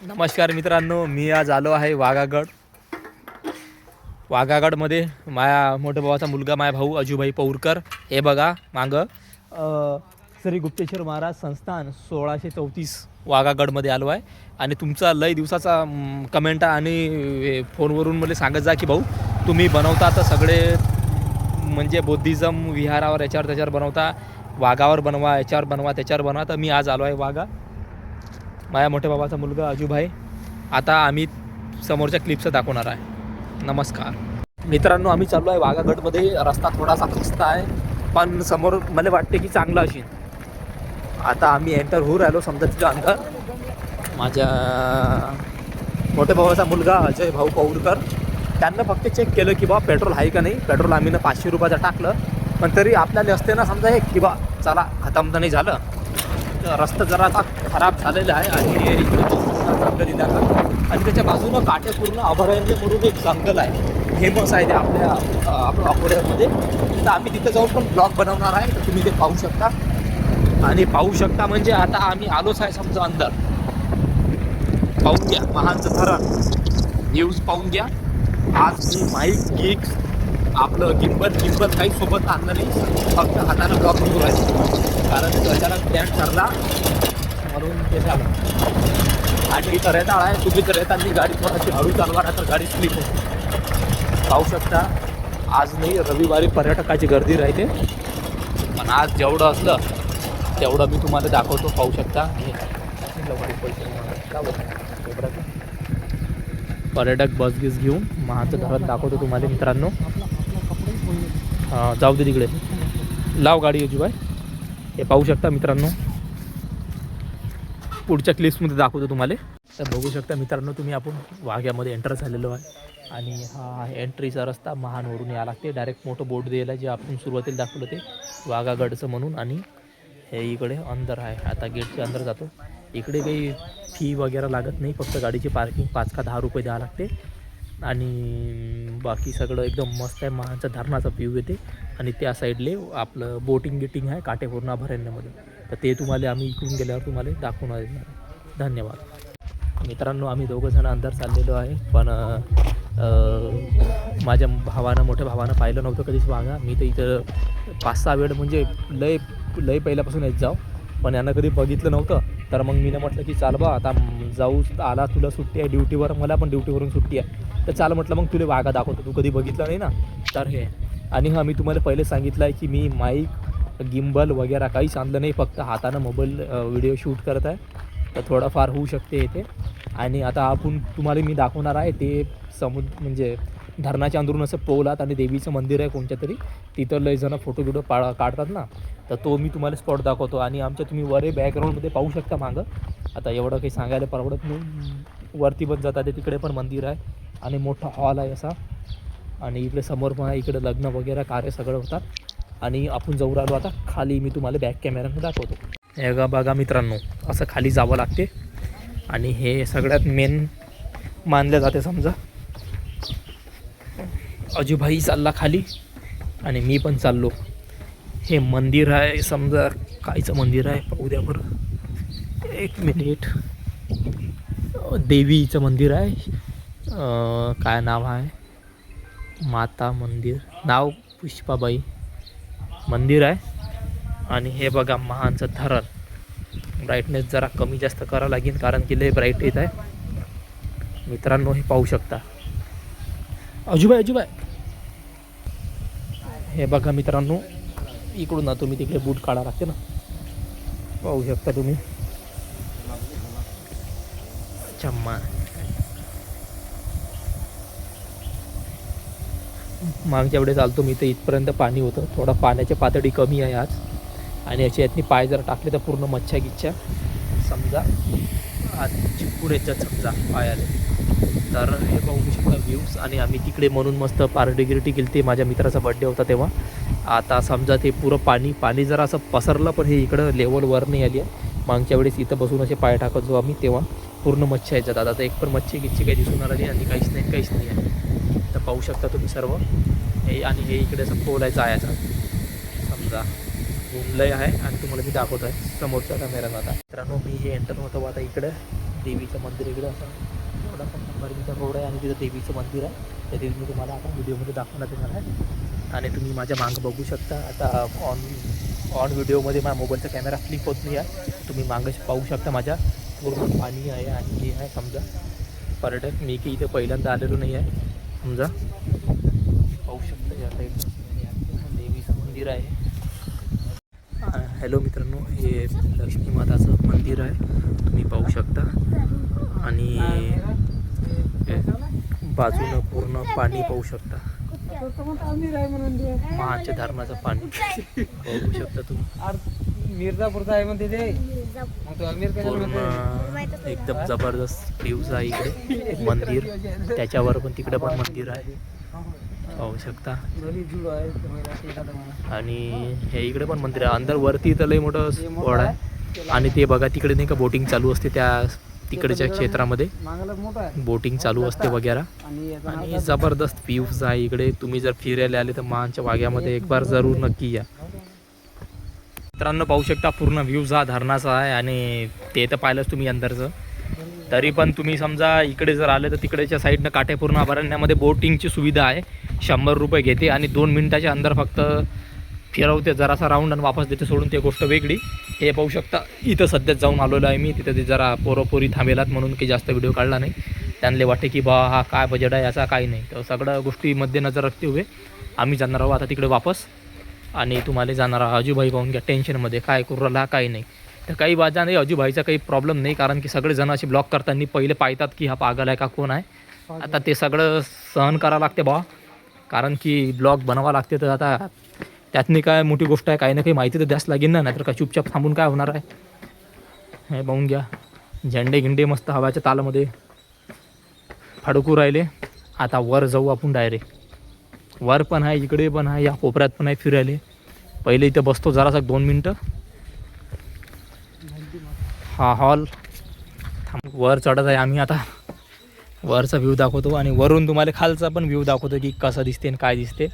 नमस्कार मित्रांनो, मी आज आलो आहे वाघागडमध्ये माझ्या मोठ्या भावाचा मुलगा, माझा भाऊ अजूभाई पौरकर. हे बघा मागं श्री गुप्तेश्वर महाराज संस्थान 1634 वाघागडमध्ये आलो आहे. आणि तुमचा लय दिवसाचा कमेंट आणि फोनवरून मला सांगत जा की भाऊ तुम्ही बनवता तर सगळे म्हणजे बुद्धिझम विहारावर याच्यावर त्याच्यावर बनवता, वाघावर बनवा, याच्यावर बनवा, त्याच्यावर बनवा. तर मी आज आलो आहे वाघा, माझ्या मोठ्या बाबाचा मुलगा अजूभाई. आता आम्ही समोरच्या क्लिप्स दाखवणार आहे. नमस्कार मित्रांनो, आम्ही चाललो आहे वाघागडमध्ये. रस्ता थोडासा खस्ता आहे पण समोर मला वाटते की चांगला असेल. आता आम्ही एंटर होऊ राहिलो समजा तिच्या अंदर. माझ्या मोठ्या भावाचा मुलगा अजय भाऊ पौरकर, त्यांना फक्त चेक केलं की बा पेट्रोल आहे का नाही. पेट्रोल आम्ही 500 रुपयाचं टाकलं, पण तरी आपल्याला असते ना समजा हे की बा चला खतम तर नाही झालं. रस्ता जरा आता खराब झालेला आहे आणि इकडे जंगल इलाका आणि त्याच्या बाजूनं काटेपूर्ण अभयारण्य म्हणून एक जंगल आहे, फेमस आहे ते आपल्या अकोल्यामध्ये. तर आम्ही तिथं जाऊन पण ब्लॉग बनवणार आहे, तर तुम्ही ते पाहू शकता. आणि पाहू शकता म्हणजे आता आम्ही आलोच आहे समजा अंदर. पाहून घ्या महानचं धरण, न्यूज पाहून घ्या. आज मी माईक गीक आपलं गिंबल काही सोबत आणलं नाही, फक्त हातानं ब्लॉग करू आहे कारण अचानक प्लॅन ठरला म्हणून ते झालं. आणि इथं रेताळ आहे, तुम्ही तर रेतांनी गाडी थोडाशी हळू चालवा तर गाडी स्लिप होते. पाहू शकता आज नाही, रविवारी पर्यटकाची गर्दी राहते, पण आज जेवढं असलं तेवढं मी तुम्हाला दाखवतो. पाहू शकता पर्यटक बसगीस घेऊन महाचं धरण दाखवतो तुम्हाला मित्रांनो. जाऊ दे तिकडे, लाव गाडी अजूबाई. हे पाहू शकता मित्रांनो, पुढच्या क्लिप्समध्ये दाखवतो तुम्हाला. तर बघू शकता मित्रांनो तुम्ही, आपण वाघ्यामध्ये एंटर झालेलो आहे. आणि हा एंट्रीचा रस्ता महानवरून यायला लागते. डायरेक्ट मोठं बोर्ड दिलं जे आपण सुरुवातीला दाखवलं ते वाघागडचं म्हणून. आणि हे इकडे अंदर आहे. आता गेटच्या अंदर जातो. इकडे काही फी वगैरे लागत नाही, फक्त गाडीची पार्किंग 5 का 10 रुपये द्यावं लागते. आणि बाकी सगळं एकदम मस्त आहे. महाचा धरणाचा व्ह्यू येते आणि त्या साईडले आपलं बोटिंग आहे काटेपूर्ण अभयारण्यामध्ये. तर ते तुम्हाला आम्ही इकडून गेल्यावर तुम्हाला दाखवून देणार. धन्यवाद मित्रांनो. आम्ही दोघंजणं अंदर चाललेलो आहे, पण माझ्या मोठ्या भावानं पाहिलं नव्हतं कधीच वाघा. मी तर इथं 5-6 वेळ म्हणजे लय पहिल्यापासून येत जाऊ, पण यांना कधी बघितलं नव्हतं. तर मग मी म्हटलं की चाल बा आता जाऊ, आला तुला सुट्टी आहे ड्युटीवर, मला पण ड्युटीवरून सुट्टी आहे, तर चाल म्हटलं मग तुला वाघा दाखवतो, तू कधी बघितलं नाही ना. तर हे आणि हा मी तुम्हाला पहिले सांगितलं आहे की मी माईक गिंबल वगैरे काहीच आणलं नाही, फक्त हातानं मोबाईल व्हिडिओ शूट करत आहे. तर थोडाफार होऊ शकते येते. आणि आता आपण तुम्हाला मी दाखवणार आहे ते म्हणजे धरणाच्या अंदरून असं पोलात आणि देवीचं मंदिर आहे कोणत्या तरी, तिथं लय जणं फोटो व्हिडिओ काढतात ना, तर तो मी तुम्हाला स्पॉट दाखवतो. आणि आमच्या तुम्ही वर बॅकग्राऊंडमध्ये पाहू शकता मागं. आता एवढं काही सांगायला परवडत नाही. वरती पण जातात, तिकडे पण मंदिर आहे आणि मोठा हॉल आहे असा. आणि इकडे समोर पण आहे, इकडे लग्न वगैरे कार्य सगळं होतात. आणि आपण जाऊ राहिलो आता खाली, मी तुम्हाला बॅक कॅमेऱ्यानं दाखवतो. हे बघा मित्रांनो, असं खाली जावं लागते. आणि हे सगळ्यात मेन मानलं जाते समजा. अजूभाई चालला खाली आणि मी पण चाललो. हे मंदिर आहे समजा, कायचं मंदिर आहे पाहू द्या बरं, 1 मिनिट. देवीचं मंदिर आहे. काय नाव आहे, माता मंदिर, नाव पुष्पाबाई मंदिर आहे. आणि हे बघा महानचं धरण. ब्राईटनेस जरा कमी जास्त करावं लागेल कारण की लय ब्राईट येत आहे मित्रांनो. हे पाहू शकता अजूबाई. हे बघा मित्रांनो, इकडून ना तुम्ही तिकडे बूट काढा लागते ना, पाहू शकता तुम्ही. चम्मा मागच्या वेळेस चालतो मी तर इथपर्यंत पाणी होतं. थोडा पाण्याची पातळी कमी आहे आज. आणि याच्या यातनी पाय जर टाकले तर पूर्ण मच्छा गिच्छा समजा आज चिपकून याच्यात समजा पायाले. तर हे पाहू शकता व्ह्यूज. आणि आम्ही तिकडे म्हणून मस्त पार्टी केली ती, माझ्या मित्राचा बड्डे होता तेव्हा. आता समजा ते पुरं पाणी जरा असं पसरलं, पण हे इकडं लेवलवर नाही आली आहे. मागच्या वेळेस इथं बसून असे पाय टाकत जो आम्ही, तेव्हा पूर्ण मच्छा यायच्यात. आता तर एक पण मच्छी गिच्छी काही दिसून आली आणि काहीच नाही आहे. तर पाहू शकता तुम्ही सर्व हे. आणि हे इकडे असं पोलायचं आहे असं समजा, ऊनलय आहे. आणि तुम्हाला मी दाखवतो आहे समोरच्या कॅमेऱ्यानं. आता मित्रांनो मी हे एंटर होतो आता इकडे देवीचं मंदिर इकडे असं थोडासा कंबारकीचा रोड आहे आणि तिथं देवीचं मंदिर आहे. ते देवी मी तुम्हाला आता व्हिडिओमध्ये दाखवण्यात येणार आहे. आणि तुम्ही माझ्या मागं बघू शकता. आता ऑन व्हिडिओमध्ये माझ्या मोबाईलचा कॅमेरा फ्लिप होत नाही आहे. तुम्ही मागं पाहू शकता माझ्या पूर्ण पाणी आहे आणि हे आहे समजा पर्यटक. मी की इथे पहिल्यांदा आलेलो नाही आहे समजा. पाहू शकता या साईडला देवीचं मंदिर आहे. हॅलो मित्रांनो, हे लक्ष्मी माताचं मंदिर आहे तुम्ही पाहू शकता. आणि बाजूनं पूर्ण पाणी पाहू शकता. महाच्या धरणाचं पाणी पाहू शकता तुम्ही. मिर्जापूरचा आहे म्हणते ते. पूर्ण एकदम जबरदस्त व्ह्यूज आहे इकडे. मंदिर त्याच्यावर पण तिकडे पण मंदिर आहे पाहू शकता. आणि हे इकडे पण मंदिर आहे. अंदर वरती तर लई मोठं स्पॉट आहे. आणि ते बघा तिकडे नाही का बोटिंग चालू असते. त्या तिकडच्या क्षेत्रामध्ये बोटिंग चालू असते वगैरे. आणि जबरदस्त व्ह्यूज आहे इकडे. तुम्ही जर फिरायला आले तर मानच्या वाग्यामध्ये एक बार जरूर नक्की या. मित्रांनो पाहू शकता पूर्ण व्ह्यूज हा धरणाचा आहे. आणि ते तर पाहिलंच तुम्ही अंदरचं. तरी पण तुम्ही समजा इकडे जर आले तर तिकडेच्या साईडनं काटेपूर्ण अभयारण्यामध्ये बोटिंगची सुविधा आहे. 100 रुपये घेते आणि 2 मिनिटाच्या अंदर फक्त फिरवते जरासा राऊंड आणि वापस देते सोडून. ते गोष्ट वेगळी. हे पाहू शकता इथं सध्याच जाऊन आलेलो आहे मी. तिथं ते जरा पोरोपोरी थांबेलात म्हणून काही जास्त व्हिडिओ काढला नाही. त्यांना वाटते की बा हा काय बजेट आहे याचा काही नाही. तर सगळ्या गोष्टीमध्ये नजर रखते हुए आम्ही जाणार आहोत आता तिकडे वापस. आणि तुम्हाला जाणार आजूबाई पाहून घ्या टेन्शनमध्ये काय करू राहिला काही नाही. तर काही बाजा नाही आजूबाईचा काही प्रॉब्लेम नाही. कारण की सगळेजण असे ब्लॉक करताना पहिले पाहतात की हा पागल आहे का कोण आहे. आता ते सगळं सहन करावं लागते बा. कारण की ब्लॉग बनवावं लागते. तर आता त्यातनी काय मोठी गोष्ट आहे. काही ना काही माहिती तर द्यास लागेल ना. नाहीतर काय चुपचाप थांबून काय होणार आहे. हे पाहून घ्या झेंडे गिंडे मस्त हवाच्या तालामध्ये फडकू राहिले. आता वर जाऊ आपण डायरेक्ट. वर पण आहे इकडे पण आहे या कोपऱ्यात पण आहे फिरायले. पहिले इथं बसतो जरासा 2 मिनटं. हा हॉल वर चढत आहे आम्ही आता. वरचा व्ह्यू दाखवतो आणि वरून तुम्हाला खालचा पण व्ह्यू दाखवतो की कसं दिसते आणि काय दिसते.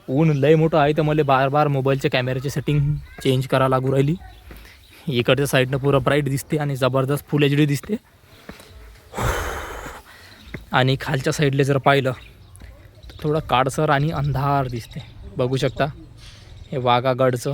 ऊन लय मोठं आहे तर मला बार मोबाईलच्या कॅमेऱ्याची सेटिंग चेंज करावं लागू राहिली. इकडच्या साईडनं पुरं ब्राईट दिसते आणि जबरदस्त फुल HD दिसते. आणि खालच्या साईडला जर पाहिलं तर थोडं काळसर आणि अंधार दिसते. बघू शकता हे वाघागडचं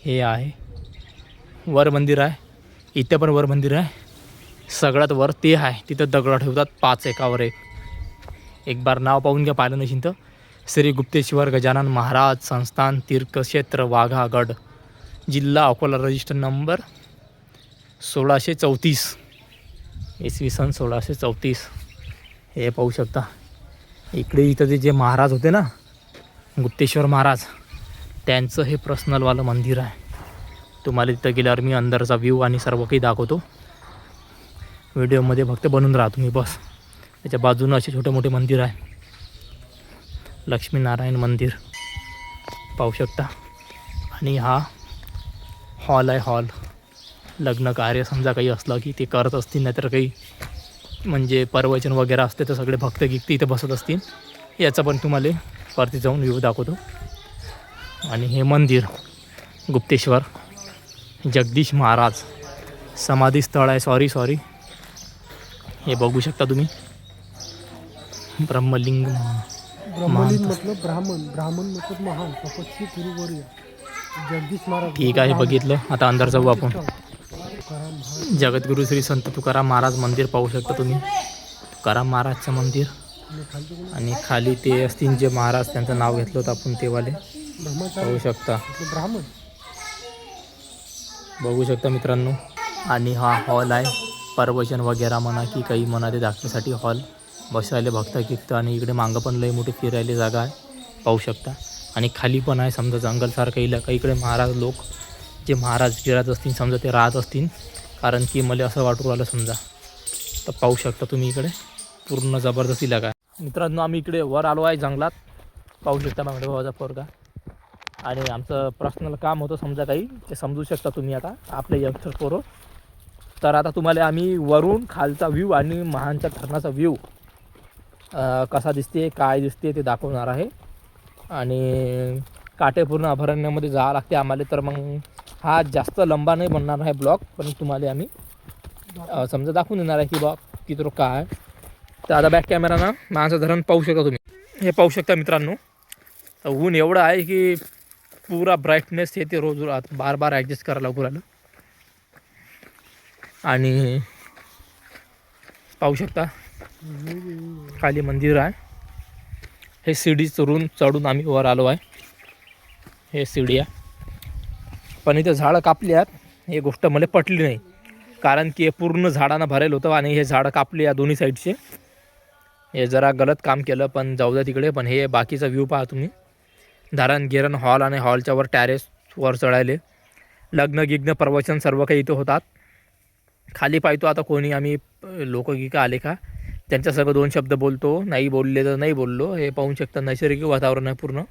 हे आहे. वर मंदिर आहे. इथे पण वर मंदिर आहे. सगळ्यात वर ते आहे. तिथं दगड ठेवतात 5 एकावर एक. एक बार नाव पाहून घ्या पाहिलं नशीन तर. श्री गुप्तेश्वर गजानन महाराज संस्थान तीर्थक्षेत्र वाघागड, जिल्हा अकोला, रजिस्टर नंबर 1634 इसवी सन 1634. हे पाहू शकता इकडे. इथं ते जे महाराज होते ना गुप्तेश्वर महाराज त्यांचं हे पर्सनलवालं मंदिर आहे. तुम्हाला तिथं गेल्यावर मी अंदरचा व्ह्यू आणि सर्व काही दाखवतो. व्हिडिओमध्ये फक्त बनून राहा तुम्ही बस. त्याच्या बाजूनं असे छोटे मोठे मंदिर आहे. लक्ष्मीनारायण मंदिर पाहू शकता. आणि हा हॉल आहे. हॉल लग्न कार्य समजा काही असलं की ते करत असतील. नाहीतर काही म्हणजे प्रवचन वगैरे असते तर सगळे भक्त गिक्ती इथे बसत असतील. याचा पण तुम्हाला वरती जाऊन व्ह्यू दाखवतो. आणि हे मंदिर गुप्तेश्वर जगदीश महाराज समाधी स्थळ आहे. सॉरी हे बघू शकता तुम्ही. ब्रह्मलिंग मतलब ब्राह्मण मतलब महान तपस्वी गुरुवर्य जगदीश महाराज. ठीक आहे बघितलं. आता अंदर जाऊ आपण. जगद्गुरु श्री संत तुकाराम महाराज मंदिर पाहू शकता तुम्ही. तुकाराम महाराजचं मंदिर. आणि खाली ते असतील जे महाराज त्यांचं नाव घेतलं होतं आपण तेवाले पाहू शकता. बघू शकता मित्रांनो. आणि हा हॉल आहे. प्रवचन वगैरे म्हणा की काही म्हणा ते दाखवण्यासाठी हॉल. बसायला भक्त गिक्त. आणि इकडे मागं पण लई मोठी फिरायला जागा आहे पाहू शकता. आणि खाली पण आहे समजा जंगलसारखं इलाका. इकडे महाराज लोक जे महाराज फिरत असतील समजा ते राहत असतील. कारण की मला असं वाटू राहिलं समजा. तर पाहू शकता तुम्ही इकडे पूर्ण जबरदस्त इलाका आहे. मित्रांनो आम्ही इकडे वर आलो आहे जंगलात. पाहू शकता माझ्या भावाचा पोरगा. आणि आमचं पर्सनल काम होतं समजा काही ते समजू शकता तुम्ही आता आपले यंगस्टर पोरं. तर आता तुम्हाला आम्ही वरून खालचा व्ह्यू आणि महानच्या धरणाचा व्ह्यू कसा दिसते काय दिसते ते दाखवणार आहे. आणि काटेपूर्ण अभयारण्यामध्ये जावं लागते आम्हाला. तर मग हा जास्त लंबा नाही बनणार आहे ब्लॉग. पण तुम्हाला आम्ही समजा दाखवून देणार आहे की बा किती रोक काय. तर आता बॅक कॅमेरा ना माझं धरण पाहू शकता तुम्ही. हे पाहू शकता मित्रांनो, ऊन एवढं आहे की पुरा ब्राईटनेस हे ते रोज बार ॲडजस्ट करायला लागू राहिलं. आणि पाहू शकता खाली मंदिर आहे. हे सीडी चढून आम्ही वर आलो आहे. हे सीडी आहे, पण इथे झाडं कापली आहेत. हे गोष्ट मला पटली नाही, कारण की हे पूर्ण झाडानं भरेल होतं आणि हे झाडं कापली या दोन्ही साईडचे. हे जरा गलत काम केलं, पण जाऊ द्या तिकडे. पण हे बाकीचा व्ह्यू पहा तुम्ही. धरण गिरण हॉल आणि हॉलच्या वर टॅरेस वर चढायले. लग्न गिग्न प्रवचन सर्व काही इथं होतात. खाली पाहतो आता कोणी आम्ही लोकगिका आले का त्यांच्या सगळं 2 शब्द बोलतो. नाही बोलले तर नाही बोललो. हे पाहू शकता नैसर्गिक वातावरण आहे पूर्ण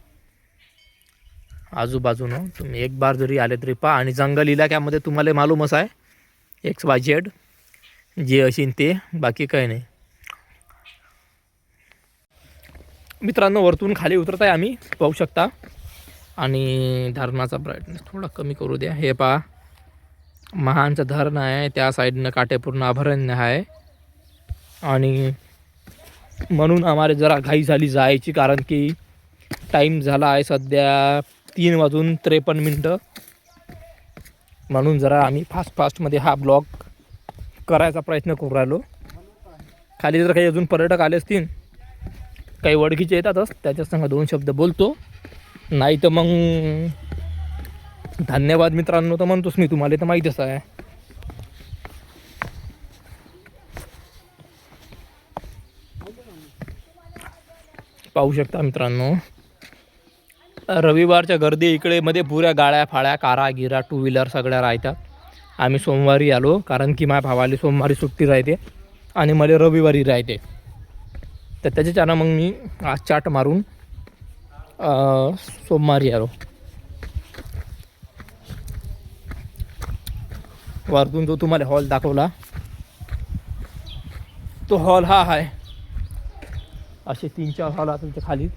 आजूबाजूनं. तुम्ही एक बार जरी आले तरी पहा. आणि जंगल इलाक्यामध्ये तुम्हाला मालूमच आहे XYZ जे असेल ते, बाकी काही नाही. मित्रांनो वरतून खाली उतरत आहे आम्ही, पाहू शकता. आणि धरणाचा ब्राईटनेस थोडा कमी करू द्या. हे पहा महानचं धरण आहे, त्या साईडनं काटेपूर्ण अभयारण्य आहे. आणि म्हणून आम्हाला जरा घाई झाली जायची, कारण की टाईम झाला आहे सध्या 3:53. म्हणून जरा आम्ही फास्टमध्ये हा ब्लॉग करायचा प्रयत्न करू राहिलो. खाली जर काही अजून पर्यटक आले असतील, काही ओळखीचे येतातच, त्याच्या संग 2 शब्द बोलतो. नाही तर मग धन्यवाद मित्रांनो तर म्हणतोच मी, तुम्हाला तर माहीतच आहे. पाहू शकता मित्रांनो, रविवारच्या गर्दी इकडे मध्ये पुऱ्या गाड्या फाड्या कारा गिरा 2 व्हीलर सगळ्या राहतात. आम्ही सोमवारी आलो, कारण की माझ्या भावाला सोमवारी सुट्टी राहते आणि मला रविवारी राहते. तर त्याच्याच्यानं मग मी आज चाट मारून सोमवारी आलो. वरतून जो तुम्हाला हॉल दाखवला तो हॉल हा आहे. असे 3-4 हॉल आहेत तुमच्या खाली.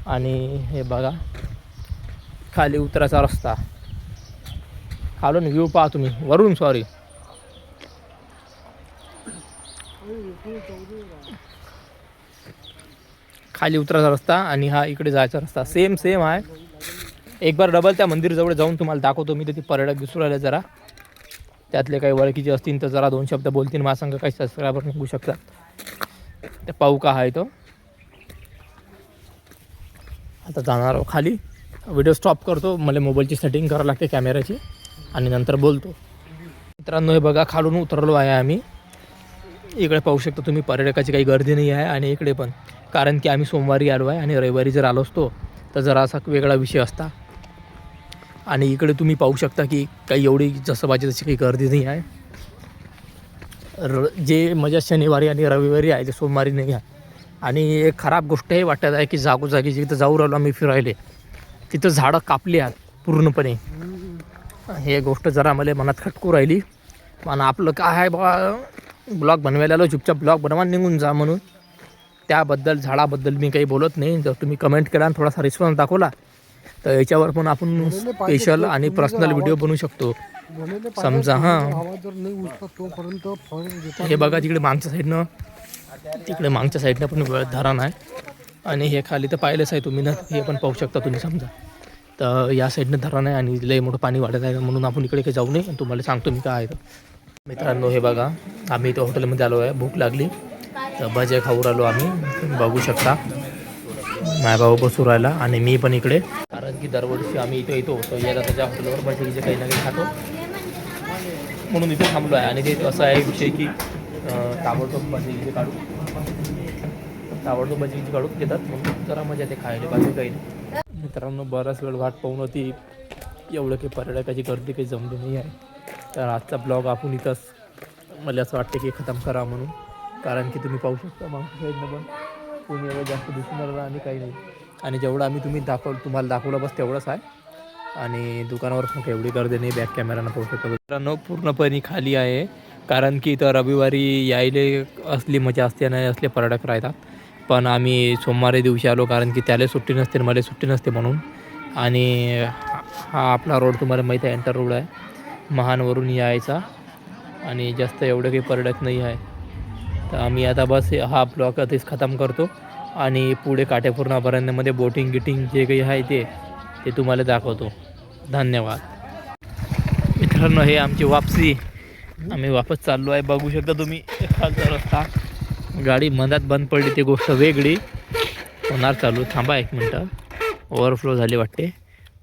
आणि हे बघा खाली उतरायचा रस्ता. खालून व्ह्यू पहा तुम्ही, वरून सॉरी. खाली उतरायचा रस्ता आणि हा इकडे जायचा रस्ता सेम आहे. एक बार डबल त्या मंदिराजवळ जाऊन तुम्हाला दाखवतो मी. तर ती पर्यटक दिसू राहिले, जरा त्यातले काही ओळखीचे असतील तर जरा 2 शब्द बोलतील. माझ्या संग काही सबस्क्रायबर निघू शकतात. ते पाहू का आहे तो. आता जाणार खाली. व्हिडिओ स्टॉप करतो, मला मोबाईलची सेटिंग करावं लागते कॅमेऱ्याची, आणि नंतर बोलतो. मित्रांनो हे बघा खालून उतरलो आहे आम्ही. इकडे पाहू शकता तुम्ही पर्यटकाची काही गर्दी नाही आहे. आणि इकडे पण, कारण की आम्ही सोमवारी आलो आहे आणि रविवारी जर आलो असतो तर जरा असा वेगळा विषय असता. आणि इकडे तुम्ही पाहू शकता की काही एवढी जसं पाहिजे तशी काही गर्दी नाही आहे. जे मजा शनिवारी आणि रविवारी आहे, ते सोमवारी नाही आहे. आणि एक खराब गोष्ट हे वाटत आहे की जागोजागी जिथं जाऊ राहिलो आम्ही फिरायले, तिथं झाडं कापली आहेत पूर्णपणे. हे गोष्ट जरा मला मनात खटकू राहिली. पण आपलं काय आहे बा, ब्लॉग बनवायला आलो, चुपचाप ब्लॉग बनवा निघून जा म्हणून. त्याबद्दल झाडाबद्दल मी काही बोलत नाही. जर तुम्ही कमेंट केला आणि थोडासा रिस्पॉन्स दाखवला तर याच्यावर पण आपण स्पेशल आणि पर्सनल व्हिडिओ बनवू शकतो. समजा हां, हे बघा तिकडे मागच्या साईडनं पण धरण आहे. आणि हे खाली तर पाहिलंच आहे तुम्ही ना, हे पण पाहू शकता तुम्ही समजा. तर या साईडनं धरण आहे आणि लई मोठं पाणी वाढत आहे, म्हणून आपण इकडे काही जाऊ नये. आणि तुम्हाला सांगतो मी काय आहे. तर मित्रांनो हे बघा, आम्ही इथं हॉटेलमध्ये आलो आहे, भूक लागली तर भजे खाऊ राहिलो आम्ही. तुम्ही बघू शकता माझा भाऊ बसू राहिला आणि मी पण इकडे, कारण की दरवर्षी आम्ही इथं येतो तर याला त्याच्या हॉटेलवर भजे काही ना काही खातो, म्हणून इथे थांबलो आहे. आणि ते असं आहे विषय की ताबडतोब भजी काढून देतात, म्हणून जरा मजा येते खायला, बाकी काही नाही. मित्रांनो बराच वेळ वाट पाहून होती, एवढं काही पर्यटकाची गर्दी काही जमली नाही आहे. तर आजचा ब्लॉग आपण इथंच मला असं वाटतं की खतम करा म्हणून, कारण की तुम्ही पाहू शकता मागच्या साईडनं पण कोणी एवढं जास्त दिसून राहिलं आणि काही नाही. आणि जेवढं आम्ही तुम्हाला दाखवलं बस तेवढंच आहे. आणि दुकानावर पण एवढी गर्दी नाही, बॅक कॅमेरानं पाहू शकतो. मित्रांनो पूर्णपणे खाली आहे, कारण की इथं रविवारी यायले असली मजा असते आणि असले पर्यटक राहतात. पण आम्ही सोमवारी दिवशी आलो, कारण की त्याला सुट्टी नसते मला सुट्टी नसते म्हणून. आणि हा आपला रोड तुम्हाला माहीत आहे, एंटर रोड आहे. महानवरून यायचा आणि जास्त एवढं काही पर्यटक नाही आहे. तर आम्ही आता बस हा ब्लॉग आधीच खतम करतो आणि पुढे काटेपूर्ण अभयारण्यामध्ये बोटिंग गिटिंग जे काही आहे ते तुम्हाला दाखवतो. धन्यवाद मित्रांनो. हे आमची वापसी, आम्ही वापस चाललो आहे. बघू शकता तुम्ही खालचा रस्ता. गाडी मधात बंद पडली ती गोष्ट वेगळी, होणार चालू. थांबा 1 मिनटं, ओव्हरफ्लो झाली वाटते.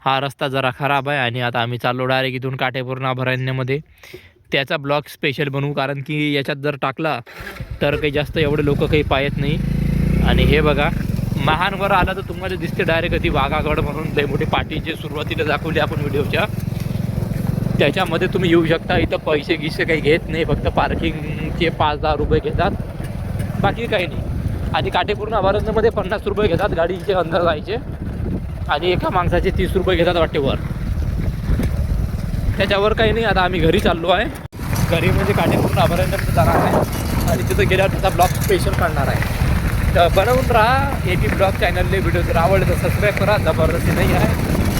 हा रस्ता जरा खराब आहे आणि आता आम्ही चाललो डायरेक्ट इथून काटेपूर्ण अभयारण्यामध्ये. त्याचा ब्लॉग स्पेशल बनवू, कारण की याच्यात जर टाकला तर काही जास्त एवढे लोक काही पाहत नाही. आणि हे बघा, महानवर आला तर तुम्हाला दिसते डायरेक्ट ती वाघागड म्हणून लई मोठी पाटी जे सुरुवातीला दाखवली आपण व्हिडिओच्या, त्याच्यामध्ये तुम्ही येऊ शकता. इथं पैसे गिसे काही घेत नाही, फक्त पार्किंगचे 5-10 रुपये घेतात, बाकी काही नाही. आणि काटेपूर्ण अभयारण्यामध्ये 50 रुपये घेतात गाडीचे अंदर जायचे आणि एका माणसाचे 30 रुपये घेतात वाटते वर. त्याच्यावर काही नाही. आता आम्ही घरी चाललो आहे. घरी म्हणजे काटेपूर्ण अभयारण्यामध्ये जाणार आहे आणि तिथं गेल्यावर त्याचा ब्लॉग स्पेशल काढणार आहे. तर बनवून राहा AP ब्लॉग चॅनलले. व्हिडिओ जर आवडले तर सबस्क्राईब करा. जबरदस्ती नाही आहे.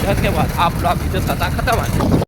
धन्यवाद. हा ब्लॉग इथं आता खतम आहे.